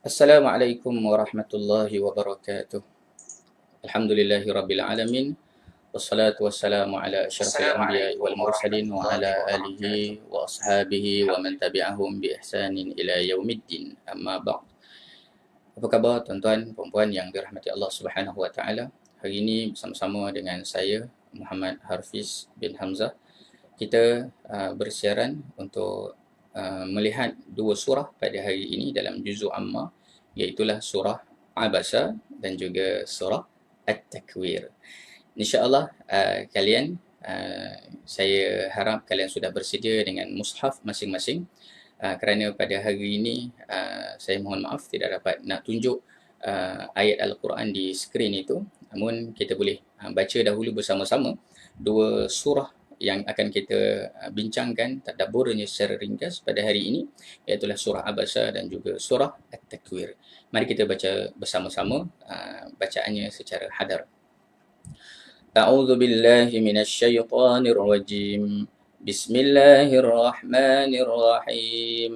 Assalamualaikum warahmatullahi wabarakatuh. Alhamdulillahi rabbil alamin. Wassalatu wassalamu ala asyrafil anbiya wal mursalin wa ala alihi wa ashabihi wa man tabi'ahum bi ihsanin ila yaumiddin. Amma ba'd. Apa khabar tuan-tuan, puan-puan yang dirahmati Allah Subhanahu wa taala? Hari ini bersama-sama dengan saya Muhammad Harfiz bin Hamzah, kita bersiaran untuk melihat dua surah pada hari ini dalam juzuk Amma, iaitulah surah Abasa dan juga surah At-Takwir. InsyaAllah kalian, saya harap kalian sudah bersedia dengan mushaf masing-masing, kerana pada hari ini saya mohon maaf tidak dapat nak tunjuk ayat Al-Quran di skrin itu. Namun kita boleh baca dahulu bersama-sama dua surah yang akan kita bincangkan tadabburnya secara ringkas pada hari ini, iaitulah surah Abasa dan juga surah At-Takwir. Mari kita baca bersama-sama bacaannya secara hadar. A'udzu billahi minasyaitonir rajim. Bismillahirrahmanirrahim.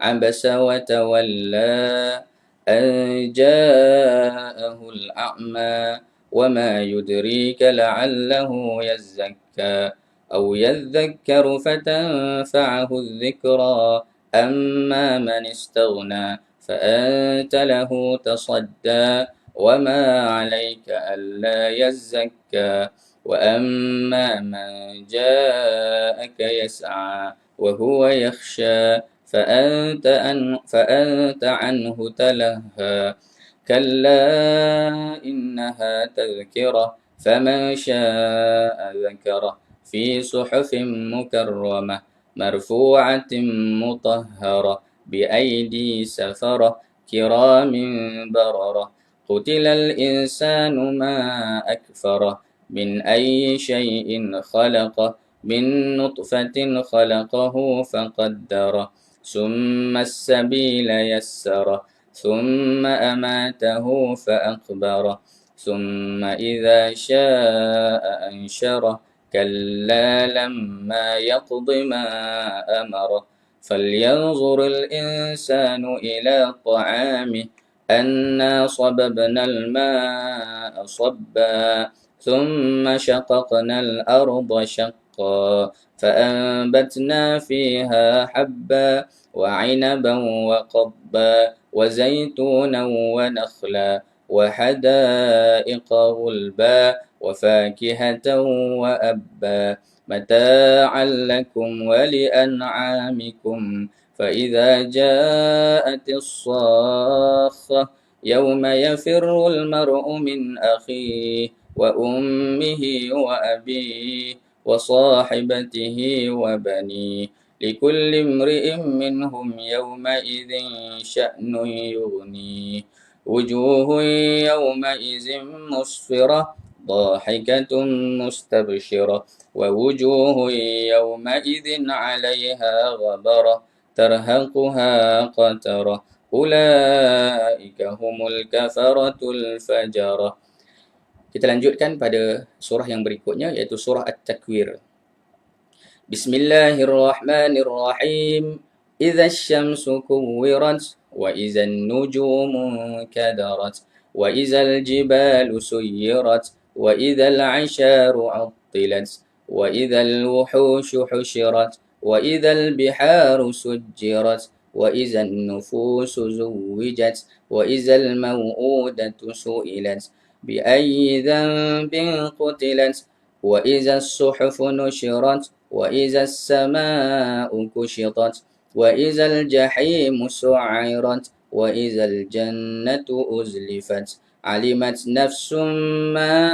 Abasa wa tawalla an ja'ahul a'ma wa ma yudrika la'allahu yazzakka aw yadhakkaru fatanfa'ahu adh-dhikra amma man istaghna فأنت له تصدى وما عليك ألا يزكى وأما من جاءك يسعى وهو يخشى فأنت عنه تلهى كلا إنها تذكرة فمن شاء ذكره في صحف مكرمة مرفوعة مطهرة بأيدي سفرة كرام بررة قتل الإنسان ما أكفره من أي شيء خلقه من نطفة خلقه فقدره ثم السبيل يسره ثم أماته فأقبره ثم إذا شاء أنشره كلا لما يقض ما أمره فلينظر الإنسان إلى طعامه أنا صببنا الماء صبا ثم شققنا الأرض شقا فأنبتنا فيها حبا وعنبا وقضبا وزيتونا ونخلا وحدائق غلبا وفاكهة وأبا متاعا لكم ولأنعامكم فإذا جاءت الصاخة يوم يفر المرء من أخيه وأمه وأبيه وصاحبته وبنيه لكل امرئ منهم يومئذ شأن يغنيه وجوه يومئذ مسفرة ضاحكة مستبشرة ووجوه يومئذ عليها غبرة ترهقها قترة أولئك هم الكفرة الفجرة. Kita lanjutkan pada surah yang berikutnya, iaitu surah At-Takwir. Bismillahirrahmanirrahim. Idza asy-syamsu kuwirat wa idza an-nujumu kadarat wa idza al-jibalu suyirat wa idza al-'isharu 'uttilat wa idza al-wuhushu hushirat wa idza al-biharu sujjirat wa idza an-nufusu zuwwijat wa idza al-maw'udatu su'ilat bi ayyi dhanbin qutilat wa idza as-suhufu nushirat wa idza as-samaa'u kushitat wa idza al-jahimu su'irat wa idza al-jannatu uzlifat alimat nafsum ma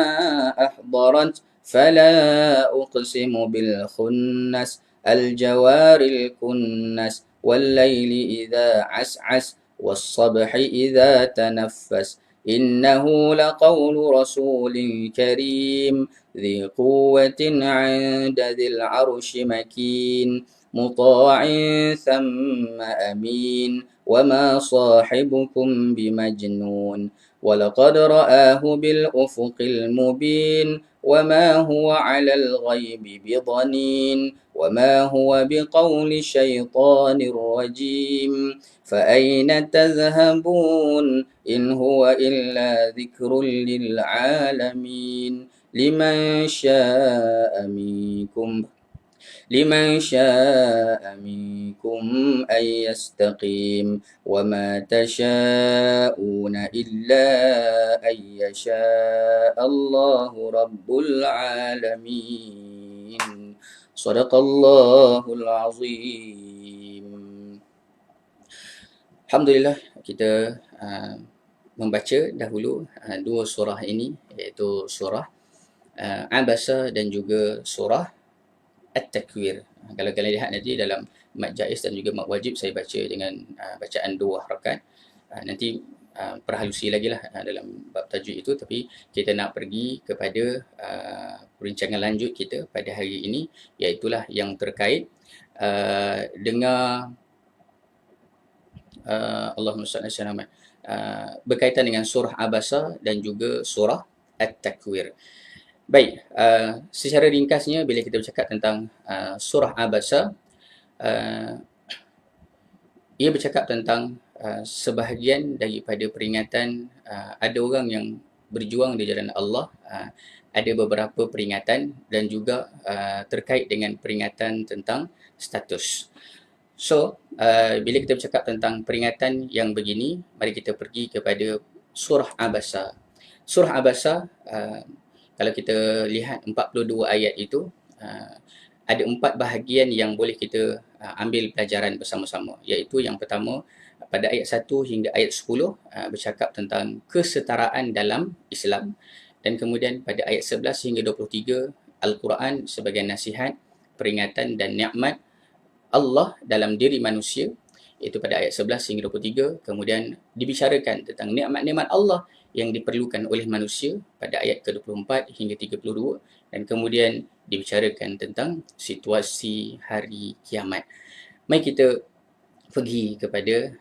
ahdarat fala uqsimu bil khunnas الجوار الكنس والليل إذا عسعس والصبح إذا تنفس إنه لقول رسول كريم ذي قوة عند ذي العرش مكين مطاع ثم أمين وما صاحبكم بمجنون ولقد رآه بالأفق المبين وما هو على الغيب بضنين وما هو بقول شيطان رجيم فأين تذهبون إن هو إلا ذكر للعالمين لمن شاء منكم أن يستقيم وما تشاءون إلا أن يشاء الله رب العالمين صدق الله العظيم. Alhamdulillah, kita membaca dahulu dua surah ini, iaitu surah Abasa dan juga surah At-Takwir. Kalau kalian lihat nanti dalam mat jaiz dan juga mat wajib, saya baca dengan bacaan 2 harakat. Nanti perhalusi lagi lah dalam bab tajwid itu, tapi kita nak pergi kepada perbincangan lanjut kita pada hari ini, iaitulah yang terkait dengan Allahumma salli ala Muhammad, berkaitan dengan surah Abasa dan juga surah At-Takwir. Baik, secara ringkasnya bila kita bercakap tentang surah Abasa, ia bercakap tentang sebahagian daripada peringatan ada orang yang berjuang di jalan Allah, ada beberapa peringatan dan juga terkait dengan peringatan tentang status. So, bila kita bercakap tentang peringatan yang begini, mari kita pergi kepada surah Abasa. Surah Abasa, kalau kita lihat 42 ayat itu, ada 4 bahagian yang boleh kita ambil pelajaran bersama-sama. Iaitu yang pertama, pada ayat 1 hingga ayat 10, bercakap tentang kesetaraan dalam Islam. Dan kemudian pada ayat 11 hingga 23, Al-Quran sebagai nasihat, peringatan dan nikmat Allah dalam diri manusia, iaitu pada ayat 11 hingga 23. Kemudian dibicarakan tentang nikmat-nikmat Allah yang diperlukan oleh manusia pada ayat ke-24 hingga 32. Dan kemudian dibicarakan tentang situasi hari kiamat. Mari kita pergi kepada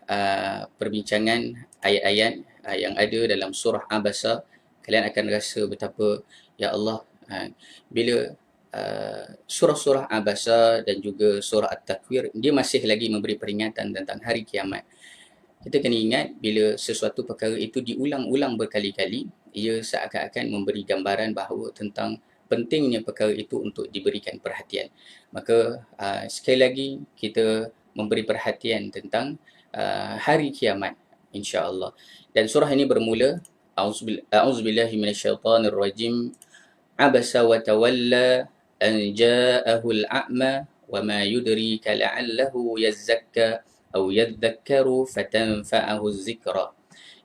perbincangan ayat-ayat yang ada dalam surah Abasa. Kalian akan rasa betapa, ya Allah, bila surah-surah Abasa dan juga surah At-Takwir, dia masih lagi memberi peringatan tentang hari kiamat. Kita kena ingat, bila sesuatu perkara itu diulang-ulang berkali-kali, ia seakan-akan memberi gambaran bahawa tentang pentingnya perkara itu untuk diberikan perhatian. Maka sekali lagi kita memberi perhatian tentang hari kiamat, insya-Allah. Dan surah ini bermula, A'udzubillahi minasyaitonirrajim. Abasa wa tawalla an ja'ahul a'ma wa ma yudrika la'allahu yazzakka aw yadhakkaru fatanfa'ahu zikra.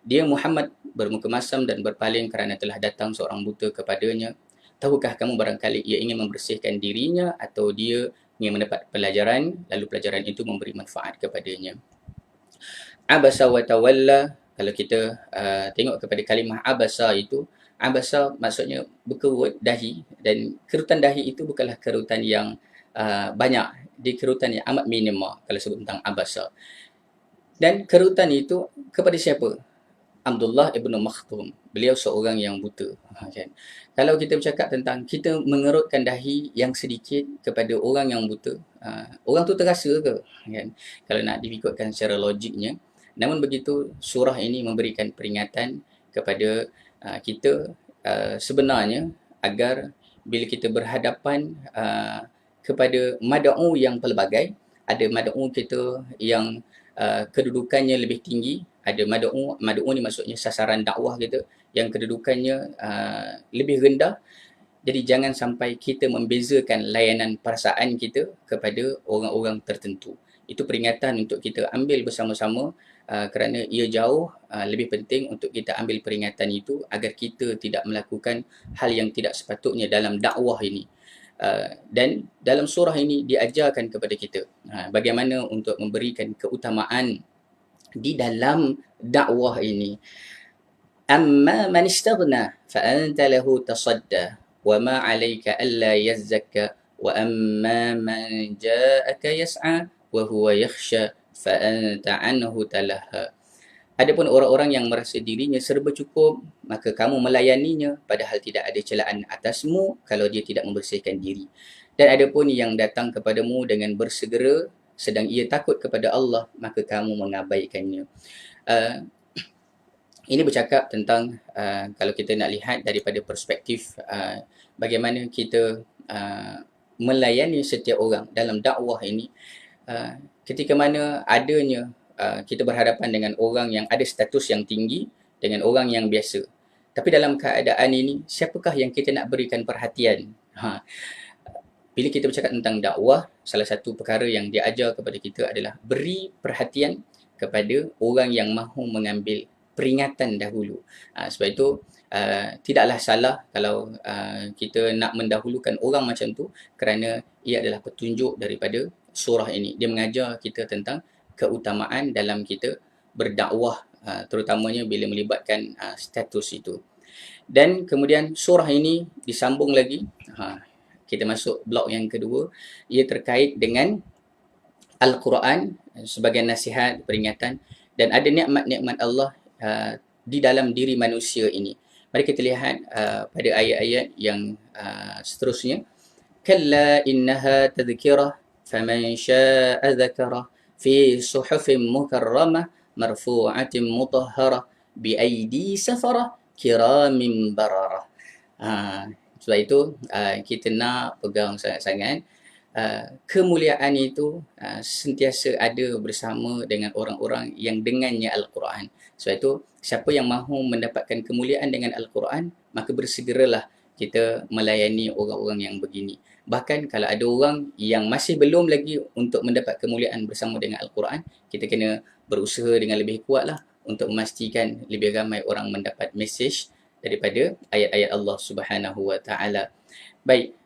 Dia Muhammad bermuka masam dan berpaling kerana telah datang seorang buta kepadanya. Tahukah kamu barangkali ia ingin membersihkan dirinya atau dia ingin mendapat pelajaran, lalu pelajaran itu memberi manfaat kepadanya. Abasa wa tawalla, kalau kita tengok kepada kalimah abasa itu, abasa maksudnya berkerut dahi, dan kerutan dahi itu bukanlah kerutan yang banyak, dia kerutan yang amat minima kalau sebut tentang abasa. Dan kerutan itu kepada siapa? Abdullah ibn Makhtum. Beliau seorang yang buta. Kan? Kalau kita bercakap tentang kita mengerutkan dahi yang sedikit kepada orang yang buta, orang tu terasa ke? Kan? Kalau nak diikutkan secara logiknya. Namun begitu, surah ini memberikan peringatan kepada kita sebenarnya agar bila kita berhadapan kepada mad'u yang pelbagai, ada mad'u kita yang kedudukannya lebih tinggi, ada mad'u ni maksudnya sasaran dakwah kita yang kedudukannya lebih rendah. Jadi jangan sampai kita membezakan layanan perasaan kita kepada orang-orang tertentu. Itu peringatan untuk kita ambil bersama-sama, kerana ia jauh lebih penting untuk kita ambil peringatan itu agar kita tidak melakukan hal yang tidak sepatutnya dalam dakwah ini. Dan dalam surah ini diajarkan kepada kita bagaimana untuk memberikan keutamaan di dalam dakwah ini. Amma man istaghna fa anta lahu tasadda wa ma 'alayka alla yazzakka wa amma man ja'aka yas'a wa huwa yakhsha fa anta anhu talaha. Adapun orang-orang yang merasa dirinya serba cukup, maka kamu melayaninya padahal tidak ada celaan atasmu kalau dia tidak membersihkan diri. Dan adapun yang datang kepadamu dengan bersegera, sedang ia takut kepada Allah, maka kamu mengabaikannya. Uh, ini bercakap tentang kalau kita nak lihat daripada perspektif bagaimana kita melayani setiap orang dalam dakwah ini. Ketika mana adanya kita berhadapan dengan orang yang ada status yang tinggi dengan orang yang biasa. Tapi dalam keadaan ini, siapakah yang kita nak berikan perhatian? Bila kita bercakap tentang dakwah, salah satu perkara yang dia ajar kepada kita adalah beri perhatian kepada orang yang mahu mengambil peringatan dahulu. Sebab itu, tidaklah salah kalau kita nak mendahulukan orang macam tu kerana ia adalah petunjuk daripada surah ini. Dia mengajar kita tentang keutamaan dalam kita berdakwah, terutamanya bila melibatkan status itu. Dan kemudian surah ini disambung lagi, kita masuk blok yang kedua, ia terkait dengan Al-Quran sebagai nasihat, peringatan, dan ada nikmat-nikmat Allah di dalam diri manusia ini. Mari kita lihat pada ayat-ayat yang seterusnya. Kalla innaha tadhkirah faman syaa'a dzakara fi suhufin mukarramah marfu'atin mutahharah bi aidi safarah kiramin bararah. Sebab itu kita nak pegang sangat-sangat kemuliaan itu sentiasa ada bersama dengan orang-orang yang dengannya Al-Quran. Sebab itu siapa yang mahu mendapatkan kemuliaan dengan Al-Quran, maka bersegeralah kita melayani orang-orang yang begini. Bahkan kalau ada orang yang masih belum lagi untuk mendapat kemuliaan bersama dengan Al-Quran, kita kena berusaha dengan lebih kuatlah untuk memastikan lebih ramai orang mendapat mesej daripada ayat-ayat Allah Subhanahu Wa Taala. Baik,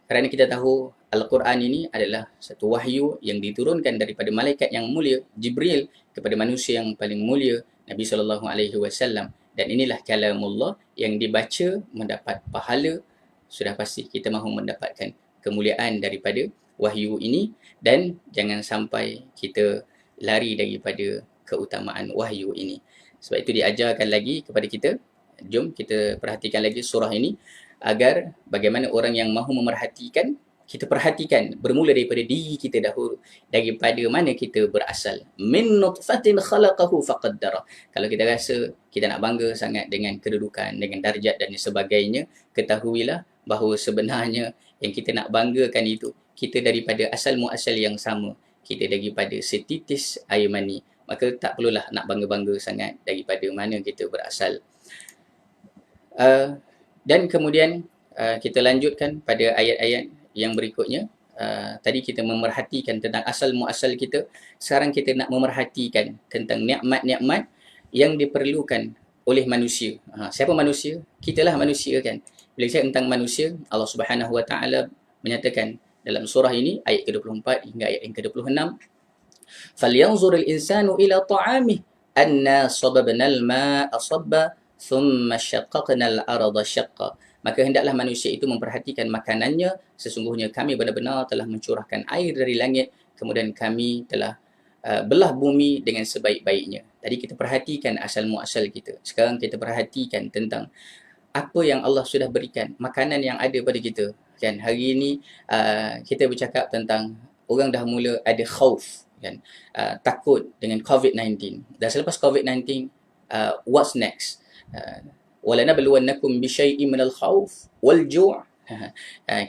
kerana kita tahu Al-Quran ini adalah satu wahyu yang diturunkan daripada malaikat yang mulia, Jibril, kepada manusia yang paling mulia, Nabi SAW. Dan inilah kalamullah yang dibaca mendapat pahala. Sudah pasti kita mahu mendapatkan kemuliaan daripada wahyu ini. Dan jangan sampai kita lari daripada keutamaan wahyu ini. Sebab itu diajarkan lagi kepada kita. Jom kita perhatikan lagi surah ini agar bagaimana orang yang mahu memerhatikan, kita perhatikan bermula daripada diri kita dahulu, daripada mana kita berasal. Min nutfatin khalaqahu faqaddara. Kalau kita rasa kita nak bangga sangat dengan kedudukan, dengan darjat dan sebagainya, ketahuilah bahawa sebenarnya yang kita nak banggakan itu, kita daripada asal muasal yang sama. Kita daripada setitis air mani. Maka tak perlulah nak bangga-bangga sangat daripada mana kita berasal. Dan kemudian kita lanjutkan pada ayat-ayat yang berikutnya. Tadi kita memerhatikan tentang asal muasal kita. Sekarang kita nak memerhatikan tentang nikmat-nikmat yang diperlukan oleh manusia. Siapa manusia? Kitalah manusia kan. Bila kita tentang manusia, Allah Subhanahu Wa Taala menyatakan dalam surah ini ayat ke-24 hingga ayat yang ke-26, "Falyanzur al-insanu ila ta'amih anna sababna al-ma'a sabba thumma syaqqaqna al-arda syaqqa." Maka hendaklah manusia itu memperhatikan makanannya. Sesungguhnya kami benar-benar telah mencurahkan air dari langit, kemudian kami telah belah bumi dengan sebaik-baiknya. Tadi kita perhatikan asal muasal kita. Sekarang kita perhatikan tentang apa yang Allah sudah berikan, makanan yang ada pada kita. Kan hari ini kita bercakap tentang orang dah mula ada khauf, kan, takut dengan COVID-19. Dan selepas COVID-19, what's next? وَلَنَبْلُوَنَّكُمْ بِشَيْءٍ مِنَ الْخَوْفِ وَالْجُوعِ.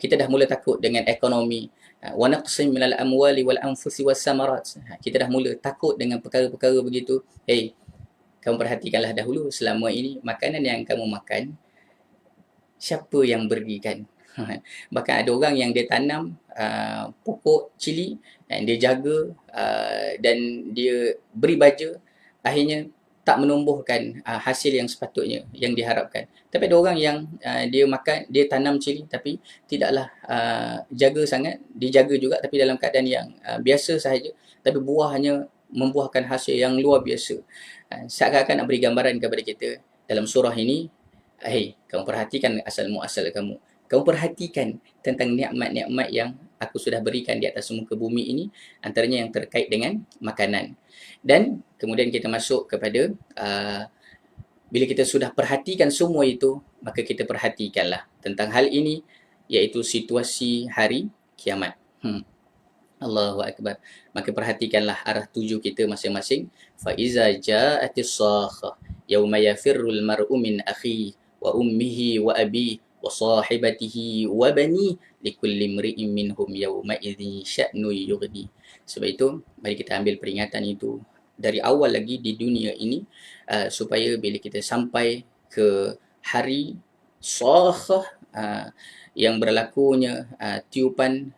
Kita dah mula takut dengan ekonomi. وَنَقْصٍ مِنَ الْأَمْوَالِ وَالْأَنْفُسِ وَالثَّمَرَاتِ. Kita dah mula takut dengan perkara-perkara begitu. Kamu perhatikanlah dahulu selama ini makanan yang kamu makan, siapa yang berikan? Bahkan ada orang yang dia tanam pokok cili, dan dia jaga dan dia beri baja, akhirnya tak menumbuhkan hasil yang sepatutnya, yang diharapkan. Tapi ada orang yang dia tanam cili tapi tidaklah jaga sangat, dia jaga juga tapi dalam keadaan yang biasa sahaja, tapi buahnya membuahkan hasil yang luar biasa. Seakan-akan nak beri gambaran kepada kita dalam surah ini, kamu perhatikan asal muasal kamu. Kamu perhatikan tentang nikmat-nikmat yang aku sudah berikan di atas muka bumi ini, antaranya yang terkait dengan makanan. Dan kemudian kita masuk kepada bila kita sudah perhatikan semua itu, maka kita perhatikanlah tentang hal ini, iaitu situasi hari kiamat. Allahu Akbar. Maka perhatikanlah arah tuju kita masing-masing. Faiza ja'atis sakhah yauma yafirrul mar'u min akhihi wa ummihi wa abihi wa sahibatihi wa bani likulli imri'in minhum yauma idzin sya'nu yughni. Sebab itu mari kita ambil peringatan itu dari awal lagi di dunia ini, supaya bila kita sampai ke hari sakhah, yang berlakunya tiupan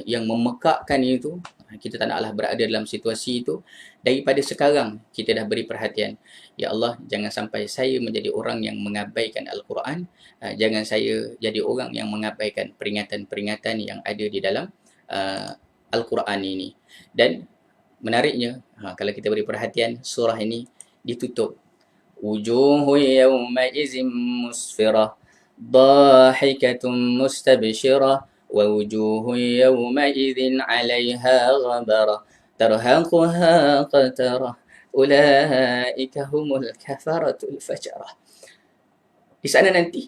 yang memekakkan itu, kita tak naklah berada dalam situasi itu. Daripada sekarang kita dah beri perhatian, ya Allah, jangan sampai saya menjadi orang yang mengabaikan Al-Quran, jangan saya jadi orang yang mengabaikan peringatan-peringatan yang ada di dalam Al-Quran ini. Dan menariknya, kalau kita beri perhatian, surah ini ditutup wujuhu yawma izim musfirah ضاحكة مستبشرة ووجوه يومئذ عليها غبرة ترهقها قترة أولئك هم الكفرة الفجرة. Di sana nanti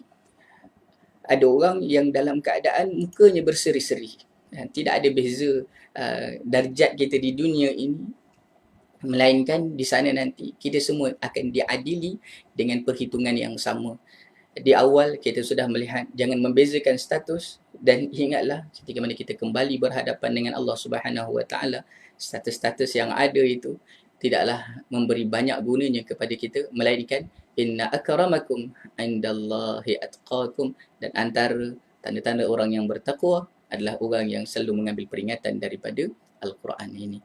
ada orang yang dalam keadaan mukanya berseri-seri. Tidak ada beza darjat kita di dunia ini, melainkan di sana nanti kita semua akan diadili dengan perhitungan yang sama. Di awal kita sudah melihat jangan membezakan status, dan ingatlah ketika mana kita kembali berhadapan dengan Allah Subhanahu Wa Taala, status-status yang ada itu tidaklah memberi banyak gunanya kepada kita, melainkan inna akramakum indallahi atqakum, dan antara tanda-tanda orang yang bertakwa adalah orang yang selalu mengambil peringatan daripada Al-Quran ini.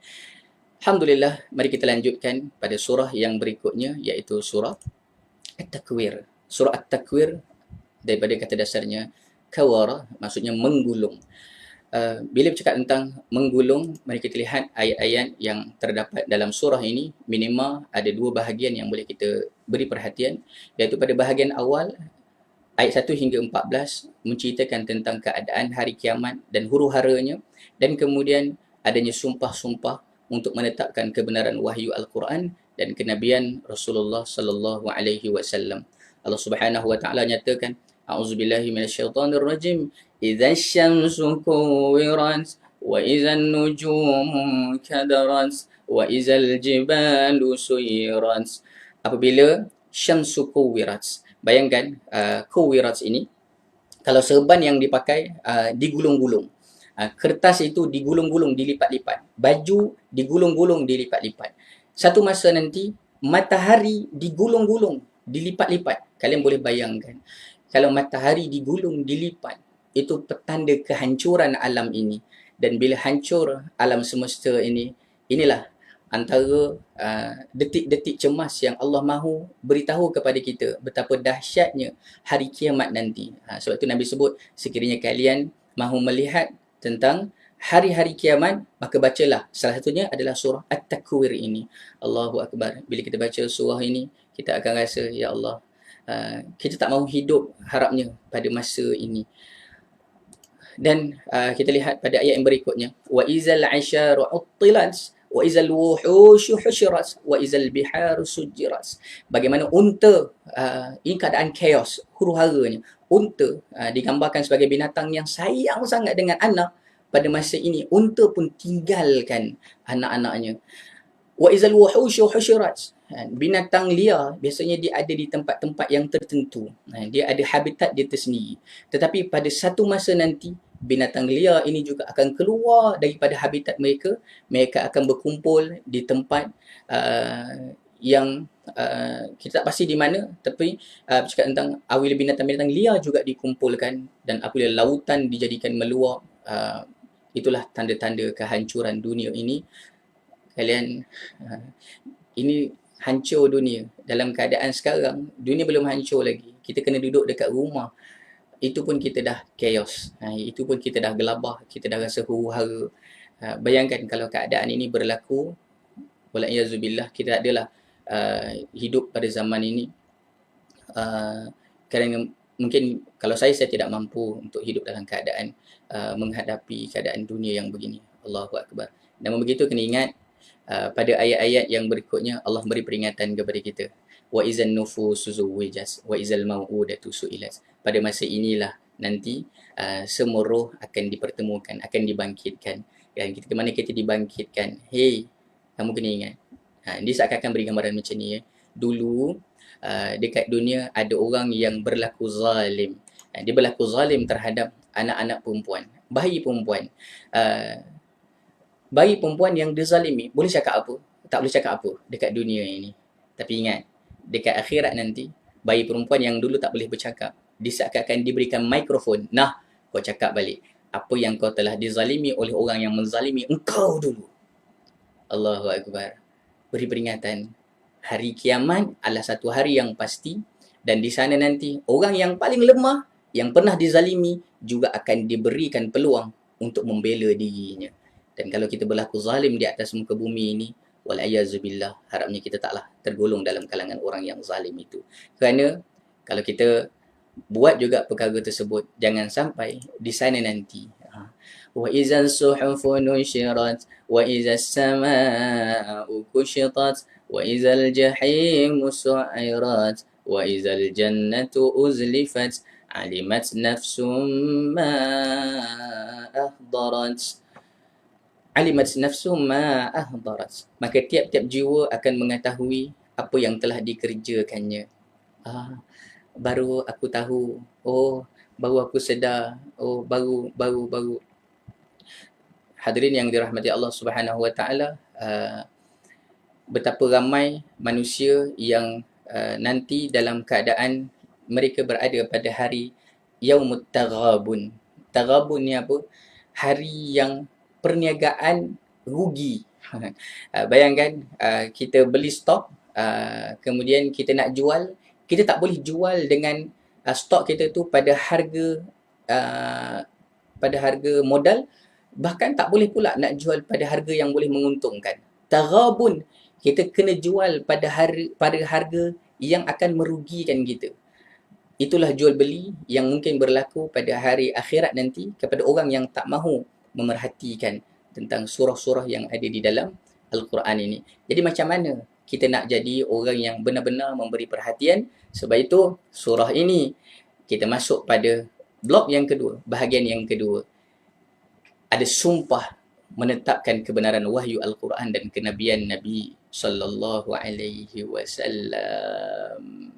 Alhamdulillah, mari kita lanjutkan pada surah yang berikutnya, iaitu surah At-Takwir. Surah At-Takwir daripada kata dasarnya kawara, maksudnya menggulung. Bila bercakap tentang menggulung, mari kita lihat ayat-ayat yang terdapat dalam surah ini. Minimal ada dua bahagian yang boleh kita beri perhatian, iaitu pada bahagian awal ayat 1 hingga 14 menceritakan tentang keadaan hari kiamat dan huru-haranya, dan kemudian adanya sumpah-sumpah untuk menetapkan kebenaran wahyu Al-Quran dan kenabian Rasulullah sallallahu alaihi wasallam. Allah Subhanahu Wa Taala nyatakan, A'udzubillahi minasyaitonir rajim. Idza syamsu kuwirat wa idzan nujumu kadarat wa idzal jibalu suyirat. Apabila syamsu kuwirat, bayangkan kuwirat ini, kalau serban yang dipakai digulung-gulung, kertas itu digulung-gulung, dilipat-lipat, baju digulung-gulung, dilipat-lipat. Satu masa nanti matahari digulung-gulung, dilipat-lipat. Kalian boleh bayangkan, kalau matahari digulung, dilipat, itu petanda kehancuran alam ini. Dan bila hancur alam semesta ini, inilah antara detik-detik cemas yang Allah mahu beritahu kepada kita betapa dahsyatnya hari kiamat nanti. Sebab itu Nabi sebut, sekiranya kalian mahu melihat tentang hari-hari kiamat, maka bacalah. Salah satunya adalah surah At-Takwir ini. Allahu Akbar. Bila kita baca surah ini, kita akan rasa, ya Allah, kita tak mahu hidup harapnya pada masa ini. Dan kita lihat pada ayat yang berikutnya, wa izal 'asyaru 'uttilat wa izal wuhushu husyirat wa izal biharu sujjirat. Bagaimana unta, ini keadaan chaos, huru-haranya. Unta digambarkan sebagai binatang yang sayang sangat dengan anak. Pada masa ini unta pun tinggalkan anak-anaknya. Wa izal wuhushu husyirat. Binatang liar biasanya dia ada di tempat-tempat yang tertentu. Dia ada habitat dia tersendiri. Tetapi pada satu masa nanti, binatang liar ini juga akan keluar daripada habitat mereka. Mereka akan berkumpul di tempat yang kita tak pasti di mana, tapi bercakap tentang apabila binatang-binatang liar juga dikumpulkan, dan apabila lautan dijadikan meluap, itulah tanda-tanda kehancuran dunia ini. Kalian, ini hancur dunia. Dalam keadaan sekarang, dunia belum hancur lagi. Kita kena duduk dekat rumah. Itu pun kita dah chaos. Itu pun kita dah gelabah. Kita dah rasa huru-hara. Bayangkan kalau keadaan ini berlaku, walaiyazubillah, kita adalah hidup pada zaman ini. Kerana mungkin kalau saya tidak mampu untuk hidup dalam keadaan menghadapi keadaan dunia yang begini. Allahu Akbar. Namun begitu kena ingat pada ayat-ayat yang berikutnya Allah beri peringatan kepada kita. Wa izan nufusu zuwijat wa izal mau'udatu su'ilat. Pada masa inilah nanti semua roh akan dipertemukan, akan dibangkitkan. Dan ketika mana kita dibangkitkan, hey, kamu kena ingat. Dia seakan-akan beri gambaran macam ni. Dulu dekat dunia ada orang yang berlaku zalim. Dia berlaku zalim terhadap anak-anak perempuan, bayi perempuan. Bayi perempuan yang dizalimi, boleh cakap apa? Tak boleh cakap apa dekat dunia ini. Tapi ingat, dekat akhirat nanti, bayi perempuan yang dulu tak boleh bercakap, akan diberikan mikrofon. Nah, kau cakap balik. Apa yang kau telah dizalimi oleh orang yang menzalimi engkau dulu. Allahu Akbar. Beri peringatan. Hari kiamat adalah satu hari yang pasti. Dan di sana nanti, orang yang paling lemah, yang pernah dizalimi, juga akan diberikan peluang untuk membela dirinya. Dan kalau kita berlaku zalim di atas muka bumi ini, wal'ayazubillah, harapnya kita taklah tergolong dalam kalangan orang yang zalim itu. Kerana kalau kita buat juga perkara tersebut, jangan sampai di sana nanti. Wa izal suhufu nushirat, wa izal sama'u kushitat, wa izal jahimu su'irat, wa izal jannatu uzlifat, alimat nafsum ma ahdarat. Alimat nafsu ma ahdarat. Maka tiap-tiap jiwa akan mengetahui apa yang telah dikerjakannya. Baru aku tahu. Oh, baru aku sedar. Oh, baru. Hadirin yang dirahmati Allah Subhanahu Wa Taala, betapa ramai manusia yang nanti dalam keadaan mereka berada pada hari Yaumut Taghabun. Taghabun ni apa? Hari yang perniagaan rugi. Bayangkan kita beli stok, kemudian kita nak jual, kita tak boleh jual dengan stok kita tu pada harga modal, bahkan tak boleh pula nak jual pada harga yang boleh menguntungkan. Taghabun, kita kena jual pada harga yang akan merugikan kita. Itulah jual beli yang mungkin berlaku pada hari akhirat nanti kepada orang yang tak mahu memerhatikan tentang surah-surah yang ada di dalam Al-Quran ini. Jadi macam mana kita nak jadi orang yang benar-benar memberi perhatian? Sebab itu surah ini kita masuk pada blok yang kedua, bahagian yang kedua. Ada sumpah menetapkan kebenaran wahyu Al-Quran dan kenabian Nabi sallallahu alaihi wasallam.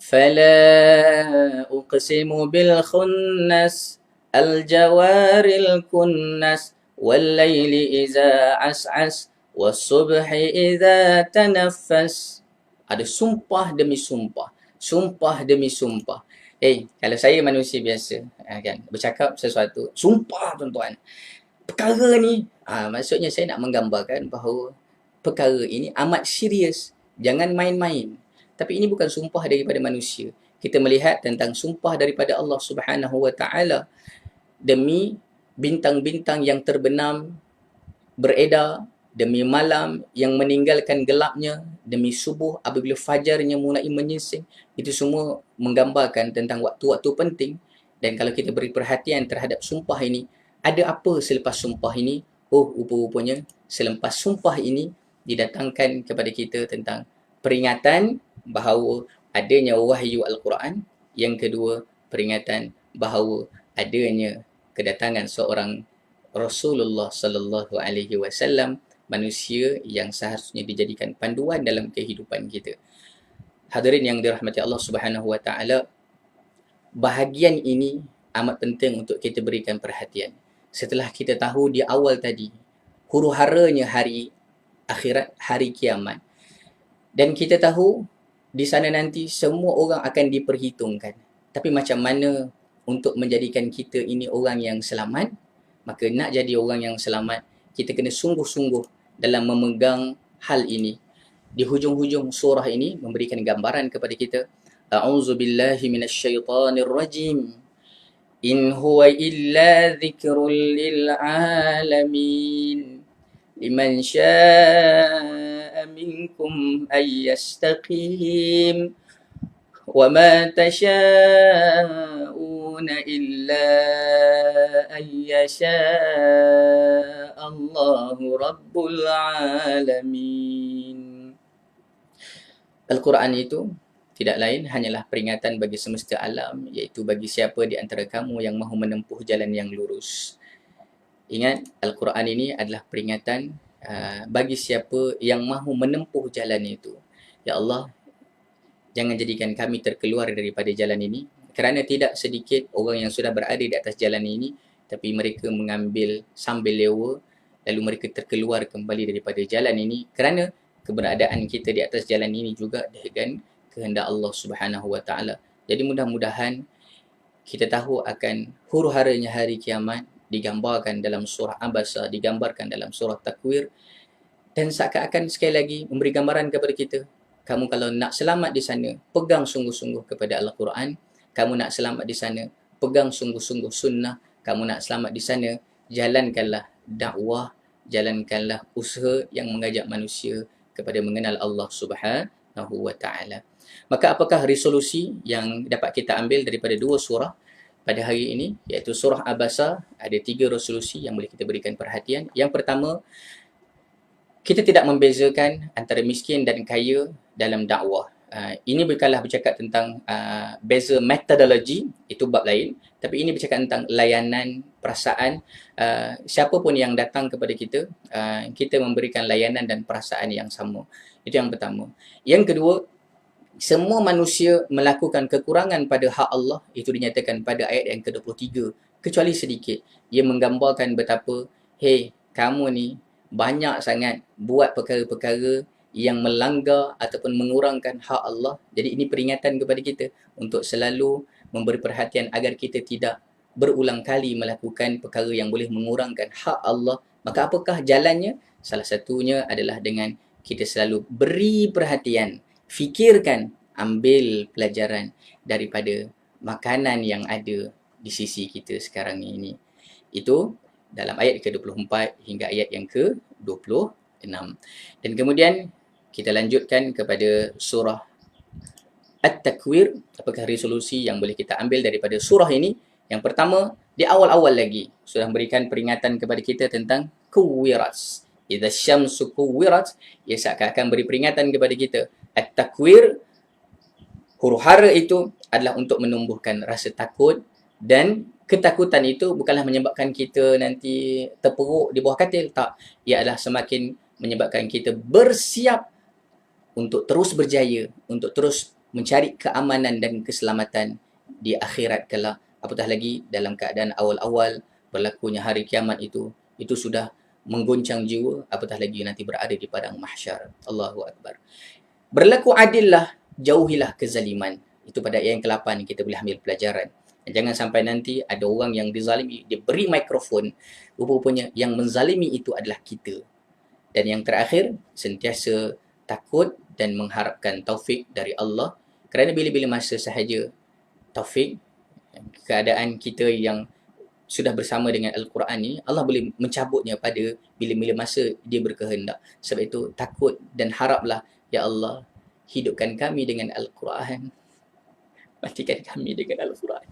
فلا أقسم بالخنس الجوار الكنس والليل إذا عسعس والصبح إذا تنفس. Ada sumpah demi sumpah, sumpah demi sumpah. Kalau saya manusia biasa, kan, bercakap sesuatu, sumpah tuan-tuan, perkara ni, maksudnya saya nak menggambarkan bahawa perkara ini amat serius, jangan main-main. Tapi ini bukan sumpah daripada manusia. Kita melihat tentang sumpah daripada Allah Subhanahu Wa Taala demi bintang-bintang yang terbenam beredar, demi malam yang meninggalkan gelapnya, demi subuh apabila fajarnya mulai menyingsing. Itu semua menggambarkan tentang waktu-waktu penting. Dan kalau kita beri perhatian terhadap sumpah ini, ada apa selepas sumpah ini? Oh, rupa-rupanya selepas sumpah ini didatangkan kepada kita tentang peringatan bahawa adanya wahyu Al-Quran. Yang kedua, peringatan bahawa adanya kedatangan seorang Rasulullah sallallahu alaihi wasallam, manusia yang seharusnya dijadikan panduan dalam kehidupan kita. Hadirin yang dirahmati Allah Subhanahu Wa Taala, bahagian ini amat penting untuk kita berikan perhatian. Setelah kita tahu di awal tadi huru-haranya hari akhirat, hari kiamat, dan kita tahu di sana nanti semua orang akan diperhitungkan. Tapi macam mana untuk menjadikan kita ini orang yang selamat? Maka nak jadi orang yang selamat, kita kena sungguh-sungguh dalam memegang hal ini. Di hujung-hujung surah ini memberikan gambaran kepada kita. A'udzubillahi minasyaitanirrajim. In huwa illa dzikrul lil alamin. Liman syaa minkum ay yastaqim وَمَا تَشَاءُونَ إِلَّا أَن يَشَاءَ اللَّهُ رَبُّ الْعَالَمِينَ. Al-Quran itu tidak lain hanyalah peringatan bagi semesta alam, iaitu bagi siapa di antara kamu yang mahu menempuh jalan yang lurus. Ingat, Al-Quran ini adalah peringatan bagi siapa yang mahu menempuh jalan itu. Ya Allah, jangan jadikan kami terkeluar daripada jalan ini, kerana tidak sedikit orang yang sudah berada di atas jalan ini, tapi mereka mengambil sambil lewa, lalu mereka terkeluar kembali daripada jalan ini, kerana keberadaan kita di atas jalan ini juga dengan kehendak Allah Subhanahu Wa Taala. Jadi mudah-mudahan kita tahu akan huru-haranya hari kiamat digambarkan dalam surah Abasa, digambarkan dalam surah Takwir, dan seakan-akan sekali lagi memberi gambaran kepada kita, kamu kalau nak selamat di sana, pegang sungguh-sungguh kepada Al-Quran. Kamu nak selamat di sana, pegang sungguh-sungguh sunnah. Kamu nak selamat di sana, jalankanlah dakwah, jalankanlah usaha yang mengajak manusia kepada mengenal Allah Subhanahu Wa Taala. Maka apakah resolusi yang dapat kita ambil daripada dua surah pada hari ini, iaitu surah Abasa? Ada 3 resolusi yang boleh kita berikan perhatian. Yang pertama, kita tidak membezakan antara miskin dan kaya dalam dakwah. Ini bukanlah bercakap tentang beza metodologi, itu bab lain. Tapi ini bercakap tentang layanan, perasaan. Siapa pun yang datang kepada kita, kita memberikan layanan dan perasaan yang sama. Itu yang pertama. Yang kedua, semua manusia melakukan kekurangan pada hak Allah, itu dinyatakan pada ayat yang ke-23, kecuali sedikit. Ia menggambarkan betapa, hey, kamu ni banyak sangat buat perkara-perkara yang melanggar ataupun mengurangkan hak Allah. Jadi ini peringatan kepada kita untuk selalu memberi perhatian agar kita tidak berulang kali melakukan perkara yang boleh mengurangkan hak Allah. Maka apakah jalannya? Salah satunya adalah dengan kita selalu beri perhatian, fikirkan, ambil pelajaran daripada makanan yang ada di sisi kita sekarang ini. Itu dalam ayat ke-24 hingga ayat yang ke-26. Dan kemudian kita lanjutkan kepada surah At-Takwir. Apakah resolusi yang boleh kita ambil daripada surah ini? Yang pertama, di awal-awal lagi sudah memberikan peringatan kepada kita tentang kuwirat. Idza syamsu kuwirat, ia seakan-akan beri peringatan kepada kita. At-Takwir, huru-hara itu adalah untuk menumbuhkan rasa takut, dan ketakutan itu bukanlah menyebabkan kita nanti terperuk di bawah katil. Tak. Ia adalah semakin menyebabkan kita bersiap untuk terus berjaya, untuk terus mencari keamanan dan keselamatan di akhirat kelak. Apatah lagi dalam keadaan awal-awal berlakunya hari kiamat itu sudah mengguncang jiwa, apatah lagi nanti berada di padang mahsyar. Allahu Akbar. Berlaku adillah, jauhilah kezaliman. Itu pada ayat yang ke-8 kita boleh ambil pelajaran. Jangan sampai nanti ada orang yang dizalimi, dia beri mikrofon, rupanya yang menzalimi itu adalah kita. Dan yang terakhir, sentiasa takut dan mengharapkan taufik dari Allah, kerana bila-bila masa sahaja taufik, keadaan kita yang sudah bersama dengan Al-Quran ni, Allah boleh mencabutnya pada bila-bila masa dia berkehendak. Sebab itu takut dan haraplah, ya Allah, hidupkan kami dengan Al-Quran, matikan kami dengan Al-Quran.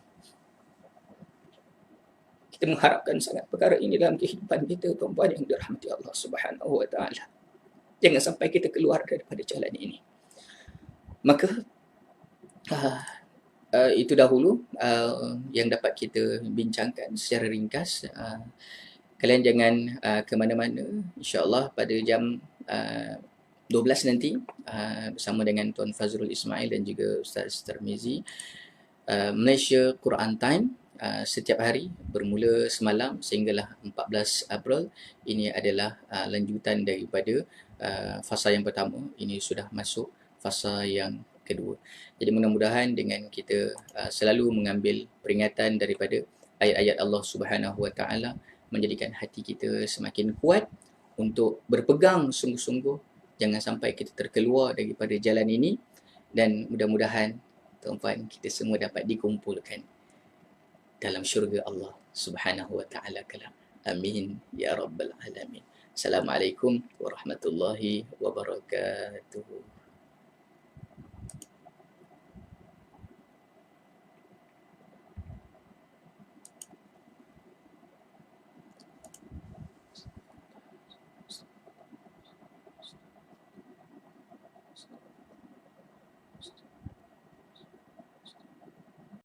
Kita mengharapkan sangat perkara ini dalam kehidupan kita, tuan-tuan yang dirahmati Allah Subhanahu Wa Taala. Jangan sampai kita keluar daripada jalan ini. Maka itu dahulu yang dapat kita bincangkan secara ringkas. Kalian jangan ke mana-mana. InsyaAllah pada jam 12 nanti bersama dengan Tuan Fazrul Ismail dan juga Ustaz Tirmizi, Malaysia Quran Time, setiap hari bermula semalam sehinggalah 14 April. Ini adalah lanjutan daripada fasa yang pertama. Ini sudah masuk fasa yang kedua. Jadi mudah-mudahan dengan kita selalu mengambil peringatan daripada ayat-ayat Allah Subhanahu Wa Taala, menjadikan hati kita semakin kuat untuk berpegang sungguh-sungguh. Jangan sampai kita terkeluar daripada jalan ini, dan mudah-mudahan tuan-tuan kita semua dapat dikumpulkan dalam syurga Allah Subhanahu Wa Taala kelak. Amin ya rabbal alamin. Assalamualaikum warahmatullahi wabarakatuh.